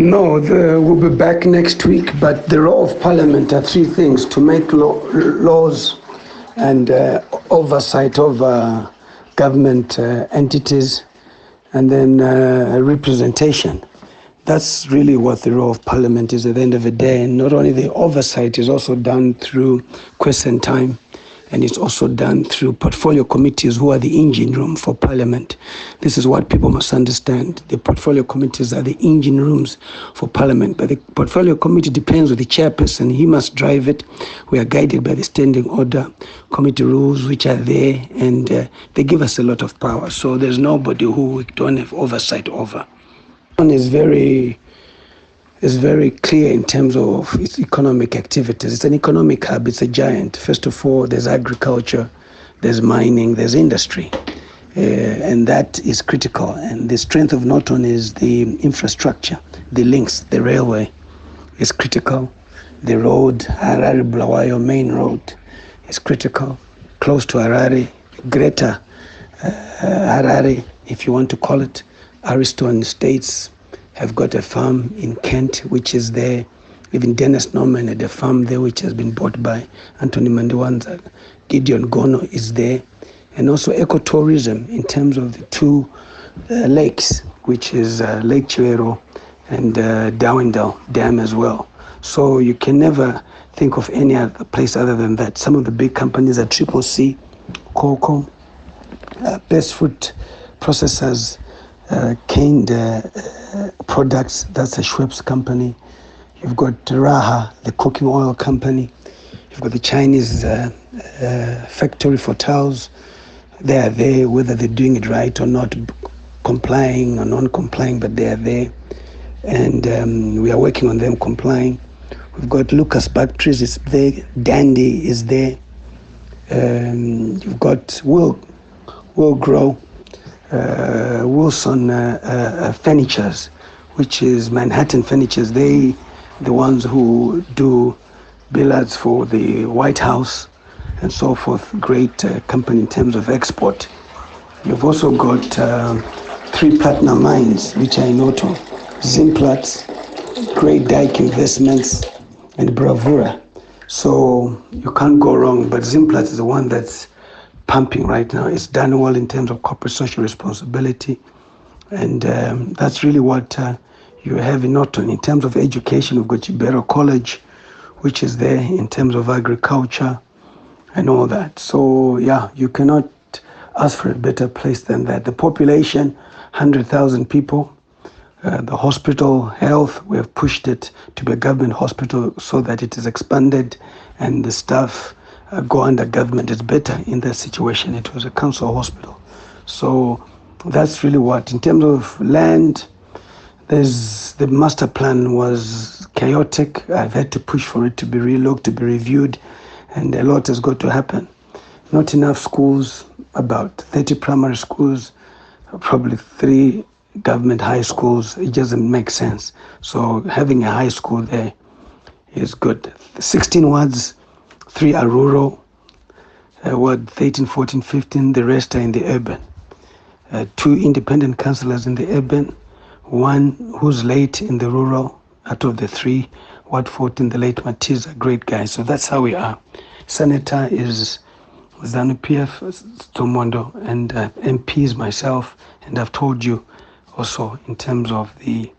No, we'll be back next week, but the role of Parliament are three things: to make laws and oversight of government entities, and then representation. That's really what the role of Parliament is at the end of the day. And not only the oversight is also done through question time, and it's also done through portfolio committees, who are the engine room for Parliament. This is what people must understand. The portfolio committees are the engine rooms for Parliament, but the portfolio committee depends on the chairperson. He must drive it. We are guided by the standing order committee rules, which are there, and they give us a lot of power. So there's nobody who we don't have oversight over. One is very clear in terms of its economic activities. It's an economic hub, it's a giant. First of all, there's agriculture, there's mining, there's industry, and that is critical. And the strength of Norton is the infrastructure, the links, the railway is critical. The road, Harare-Bulawayo main road, is critical. Close to Harare, Greater Harare, if you want to call it. Ariston States have got a farm in Kent, which is there. Even Dennis Norman had a farm there, which has been bought by Anthony Mandiwanza. Gideon Gono is there. And also ecotourism in terms of the two lakes, which is Lake Chiwero and Dawendal Dam as well. So you can never think of any other place other than that. Some of the big companies are Triple C, Cocoa, Best Food Processors, canned products, that's a Schweppes company. You've got Raha, the cooking oil company. You've got the Chinese factory for towels. They are there, whether they're doing it right or not, complying or non-complying, but they are there. And we are working on them complying. We've got Lucas Batteries is there, Dandy is there. You've got Will Grow, Wilson Furnitures, which is Manhattan Furnitures. They the ones who do billards for the White House and so forth. Great company in terms of export. You've also got 3 platinum mines, which are in Norton: Zimplats, Great Dyke Investments, and Bravura. So you can't go wrong, but Zimplats is the one that's pumping right now. It's done well in terms of corporate social responsibility, and that's really what you have in Norton. In terms of education, we've got Chibero College, which is there in terms of agriculture and all that. So yeah, you cannot ask for a better place than that. The population, 100,000 people. The hospital health, we have pushed it to be a government hospital so that it is expanded and the staff go under government. Is better in that situation. It was a council hospital. So that's really what. In terms of land, the master plan was chaotic. I've had to push for it to be relooked, to be reviewed, and a lot has got to happen. Not enough schools, about 30 primary schools, probably 3 government high schools. It doesn't make sense. So having a high school there is good. 16 wards, 3 are rural, ward 13, 14, 15, the rest are in the urban. 2 independent councillors in the urban, 1 who's late in the rural. Out of the 3, ward 14, the late Matiz, a great guy. So that's how we are. Senator is ZANU-PF, Tomondo, and MP is myself. And I've told you also in terms of we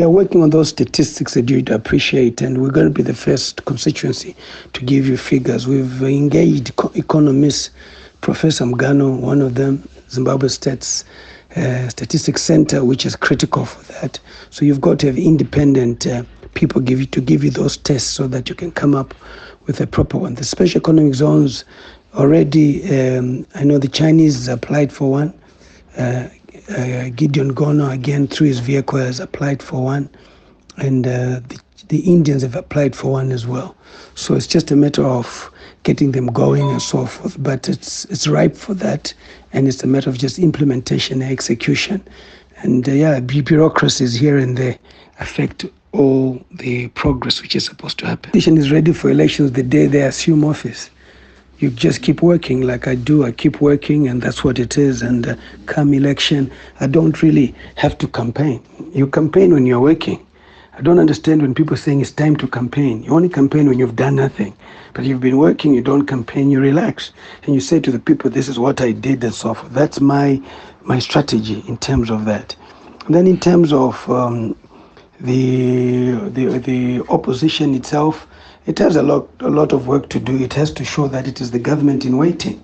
are working on those statistics that you'd appreciate, and we're going to be the first constituency to give you figures. We've engaged economists, Professor Mgano, one of them, Zimbabwe Statistics Center, which is critical for that. So you've got to have independent people give you those tests so that you can come up with a proper one. The special economic zones already, I know the Chinese applied for one. Gideon Gono, again, through his vehicle, has applied for one. And the Indians have applied for one as well. So it's just a matter of getting them going and so forth. But it's ripe for that. And it's a matter of just implementation and execution. And bureaucracies here and there affect all the progress which is supposed to happen. The nation is ready for elections the day they assume office. You just keep working like I do. I keep working, and that's what it is. And come election, I don't really have to campaign. You campaign when you're working. I don't understand when people are saying it's time to campaign. You only campaign when you've done nothing. But you've been working, you don't campaign, you relax. And you say to the people, this is what I did and so forth. That's my strategy in terms of that. And then in terms of the opposition itself, it has a lot of work to do. It has to show that it is the government in waiting.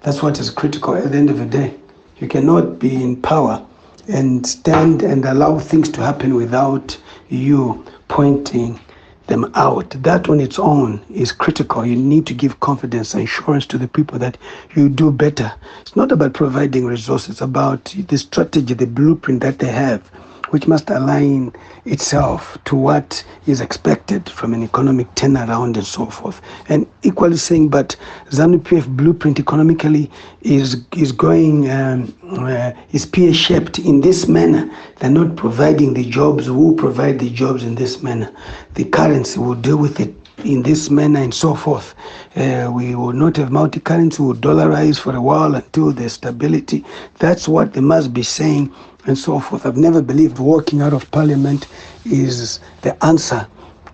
That's what is critical at the end of the day. You cannot be in power and stand and allow things to happen without you pointing them out. That on its own is critical. You need to give confidence and assurance to the people that you do better. It's not about providing resources, it's about the strategy, the blueprint that they have, which must align itself to what is expected from an economic turnaround and so forth. And equally saying, but ZANU-PF blueprint economically is going, is pear-shaped in this manner. They're not providing the jobs. Who will provide the jobs in this manner? The currency will deal with it in this manner and so forth. We will not have multi-currency, we will dollarize for a while until there's stability. That's what they must be saying and so forth. I've never believed walking out of parliament is the answer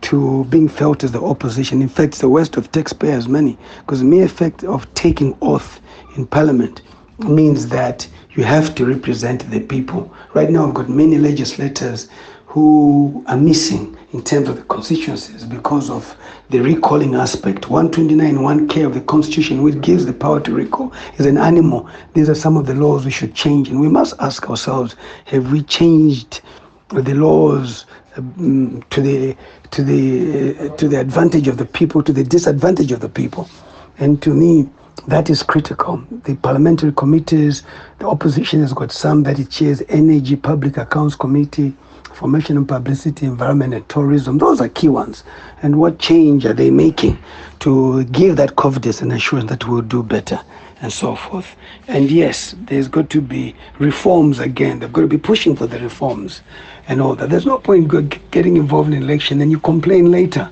to being felt as the opposition. In fact, it's the waste of taxpayers' money, because the mere fact of taking oath in parliament means that you have to represent the people. Right now, I've got many legislators who are missing in terms of the constituencies because of the recalling aspect. 129 1K of the Constitution, which gives the power to recall, is an animal. These are some of the laws we should change, and we must ask ourselves: have we changed the laws to the advantage of the people, to the disadvantage of the people? And to me, that is critical. The parliamentary committees, the opposition has got some that it chairs: Energy, Public Accounts Committee, Information and Publicity, Environment and Tourism. Those are key ones. And what change are they making to give that confidence and assurance that we'll do better and so forth? And yes, there's got to be reforms again. They've got to be pushing for the reforms and all that. There's no point getting involved in election and you complain later.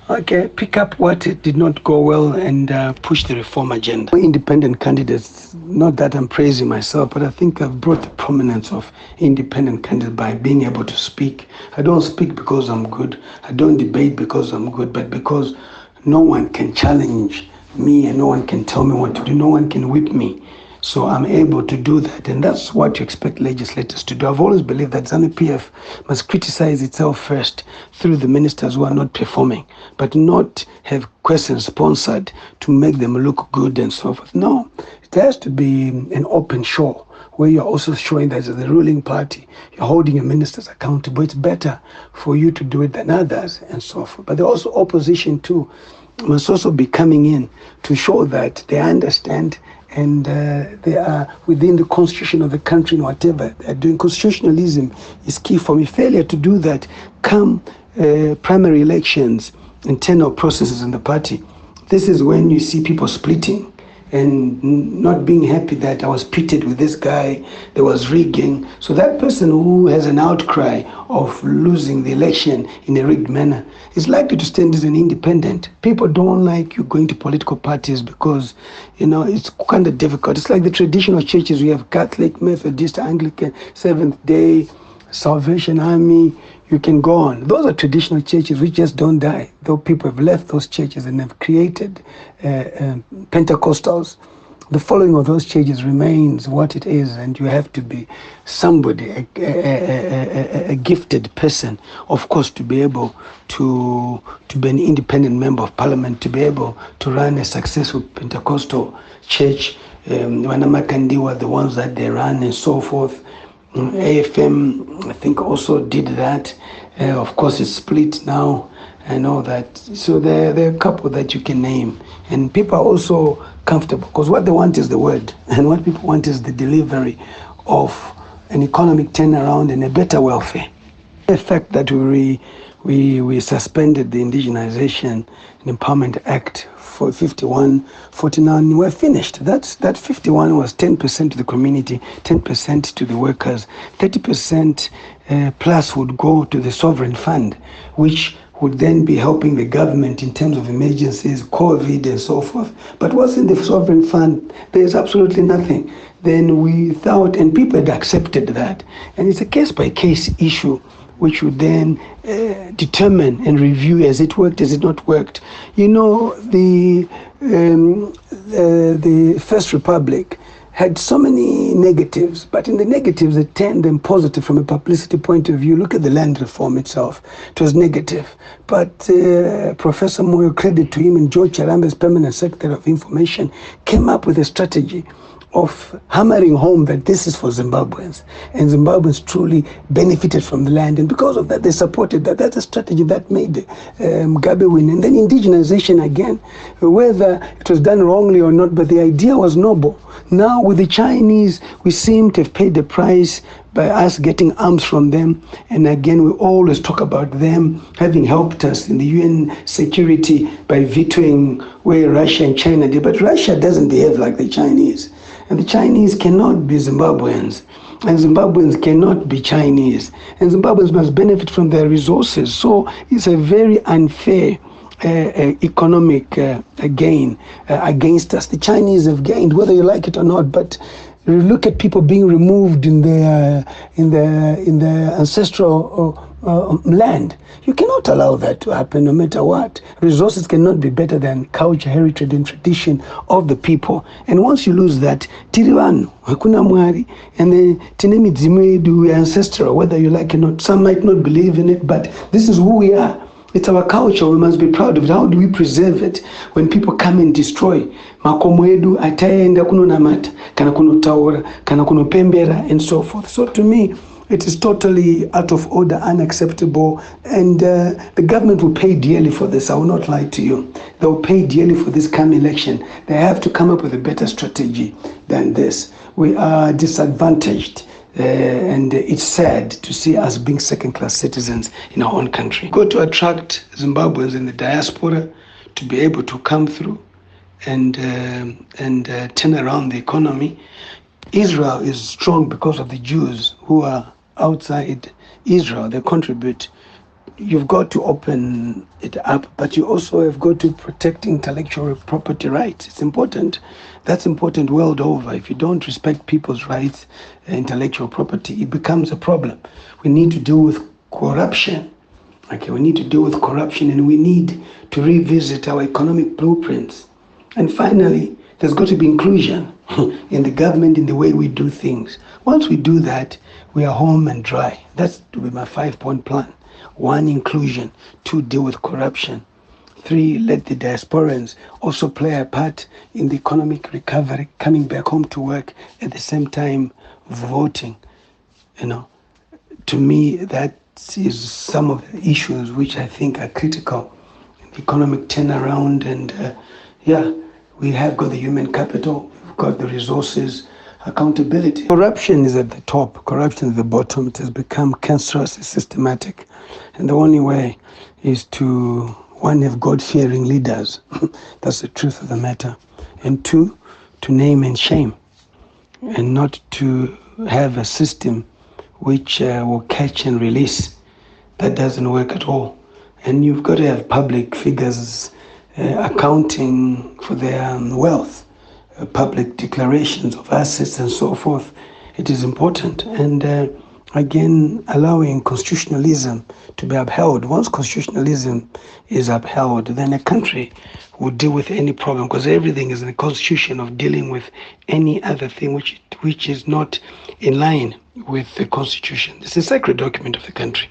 Okay, pick up what it did not go well and push the reform agenda. Independent candidates, not that I'm praising myself, but I think I've brought the prominence of independent candidates by being able to speak. I don't speak because I'm good. I don't debate because I'm good, but because no one can challenge me and no one can tell me what to do. No one can whip me. So I'm able to do that, and that's what you expect legislators to do. I've always believed that ZANU-PF must criticize itself first through the ministers who are not performing, but not have questions sponsored to make them look good and so forth. No, it has to be an open show where you're also showing that as the ruling party, you're holding your ministers accountable. It's better for you to do it than others and so forth. But the also opposition too must also be coming in to show that they understand and they are within the constitution of the country and whatever they're doing. Constitutionalism is key for me. Failure to do that come primary elections, internal processes in the party. This is when you see people splitting and not being happy that I was pitted with this guy, there was rigging. So that person who has an outcry of losing the election in a rigged manner is likely to stand as an independent. People don't like you going to political parties because, it's kind of difficult. It's like the traditional churches. We have Catholic, Methodist, Anglican, Seventh-day, Salvation Army. You can go on. Those are traditional churches which just don't die. Though people have left those churches and have created Pentecostals, the following of those churches remains what it is, and you have to be somebody, a gifted person, of course, to be able to be an independent member of parliament, to be able to run a successful Pentecostal church. Wanamakandi were the ones that they ran and so forth. AFM, I think, also did that. Of course, it's split now and all that. So there are a couple that you can name. And people are also comfortable because what they want is the word. And what people want is the delivery of an economic turnaround and a better welfare. The fact that we suspended the Indigenization and Empowerment Act for 51-49, we're finished. That 51 was 10% to the community, 10% to the workers, 30% plus would go to the sovereign fund, which would then be helping the government in terms of emergencies, COVID and so forth. But what's in the sovereign fund? There's absolutely nothing. Then we thought, and people had accepted that. And it's a case-by-case issue, which would then determine and review as it worked, as it not worked. You know, the First Republic had so many negatives, but in the negatives, they turned them positive from a publicity point of view. Look at the land reform itself. It was negative. But Professor Moyo, credit to him, and George Charambe's permanent secretary of information, came up with a strategy of hammering home that this is for Zimbabweans, and Zimbabweans truly benefited from the land, and because of that they supported that. That's a strategy that made Mugabe win. And then indigenization again, whether it was done wrongly or not, but the idea was noble. Now with the Chinese, we seem to have paid the price by us getting arms from them, and again we always talk about them having helped us in the UN security by vetoing where Russia and China did. But Russia doesn't behave like the Chinese. And the Chinese cannot be Zimbabweans, and Zimbabweans cannot be Chinese, and Zimbabweans must benefit from their resources. So it's a very unfair economic gain against us. The Chinese have gained, whether you like it or not. But you look at people being removed in their ancestral land. You cannot allow that to happen, no matter what. Resources cannot be better than culture, heritage, and tradition of the people. And once you lose that, tiriwanu, hakuna mwari, and the tinemidzimu, we are ancestral, whether you like it or not. Some might not believe in it, but this is who we are. It's our culture. We must be proud of it. How do we preserve it when people come and destroy? Makomo edu ataenda kuno namata, kana kuno taura, kana kuno pembera, and so forth. So to me, it is totally out of order, unacceptable, and the government will pay dearly for this. I will not lie to you. They will pay dearly for this coming election. They have to come up with a better strategy than this. We are disadvantaged. And it's sad to see us being second-class citizens in our own country. Go to attract Zimbabweans in the diaspora to be able to come through and turn around the economy. Israel is strong because of the Jews who are outside Israel. They contribute. You've got to open it up, but you also have got to protect intellectual property rights. It's important. That's important world over. If you don't respect people's rights, intellectual property, it becomes a problem. We need to deal with corruption. Okay, we need to deal with corruption, and we need to revisit our economic blueprints. And finally, there's got to be inclusion in the government, in the way we do things. Once we do that, we are home and dry. That's to be my 5-point plan. 1, inclusion. 2, deal with corruption. 3, let the diasporans also play a part in the economic recovery, coming back home to work, at the same time voting. You know, to me, that is some of the issues which I think are critical. Economic turnaround, and we have got the human capital, we've got the resources, accountability. Corruption is at the top, corruption is at the bottom. It has become cancerous, it's systematic. And the only way is to, 1, have God-fearing leaders. That's the truth of the matter. And 2, to name and shame, and not to have a system which will catch and release. That doesn't work at all. And you've got to have public figures accounting for their wealth, public declarations of assets and so forth. It is important. And again, allowing constitutionalism to be upheld. Once constitutionalism is upheld, then a country will deal with any problem, because everything is in the constitution of dealing with any other thing which is not in line with the constitution. It's a sacred document of the country.